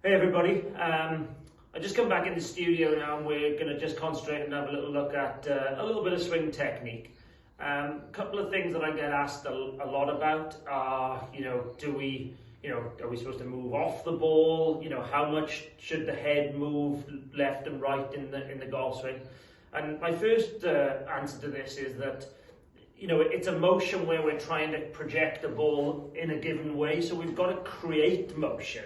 Hey everybody, I just come back in the studio now and we're going to just concentrate and have a little look at a little bit of swing technique. A couple of things that I get asked a lot about are, are we supposed to move off the ball? How much should the head move left and right in the golf swing? And my first answer to this is that it's a motion where we're trying to project the ball in a given way, so we've got to create motion.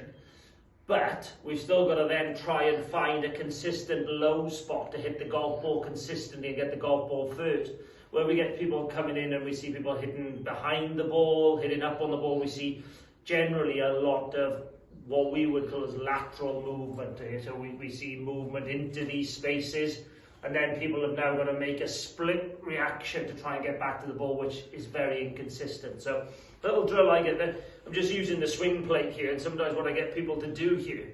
But we've still got to then try and find a consistent low spot to hit the golf ball consistently and get the golf ball first. Where we get people coming in and we see people hitting behind the ball, hitting up on the ball, we see generally a lot of what we would call as lateral movement. So we see movement into these spaces, and then people have now got to make a split reaction to try and get back to the ball, which is very inconsistent. So little drill I get there, I'm just using the swing plate here, and sometimes what I get people to do here,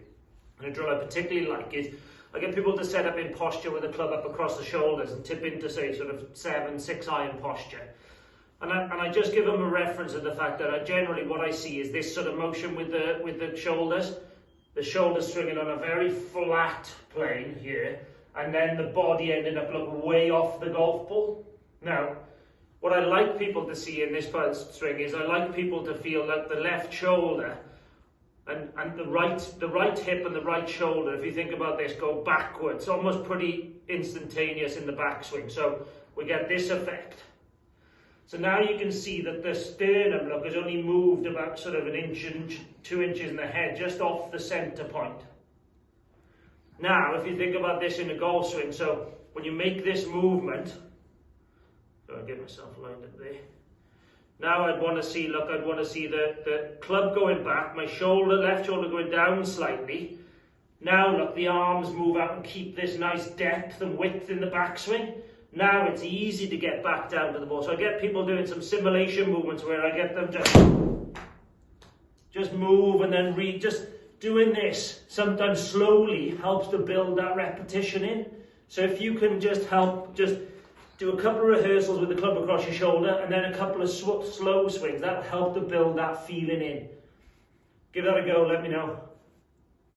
and a drill I particularly like is, I get people to set up in posture with the club up across the shoulders and tip into, say, sort of 6 iron posture. And I just give them a reference of the fact that generally what I see is this sort of motion with the shoulders swinging on a very flat plane here, and then the body ending up looking way off the golf ball. Now, what I like people to see in this swing is I like people to feel that the left shoulder and the right hip and the right shoulder, if you think about this, go backwards, almost pretty instantaneous in the backswing. So we get this effect. So now you can see that the sternum, look, has only moved about sort of an inch, 2 inches in the head, just off the center point. Now, if you think about this in a golf swing, so when you make this movement, so I'll get myself lined up there. Now I'd want to see, look, I'd want to see the club going back, my left shoulder going down slightly. Now look, the arms move out and keep this nice depth and width in the backswing. Now it's easy to get back down to the ball. So I get people doing some simulation movements where I get them just move and then just doing this, sometimes slowly, helps to build that repetition in. So if you can just do a couple of rehearsals with the club across your shoulder and then a couple of slow swings, that'll help to build that feeling in. Give that a go, let me know.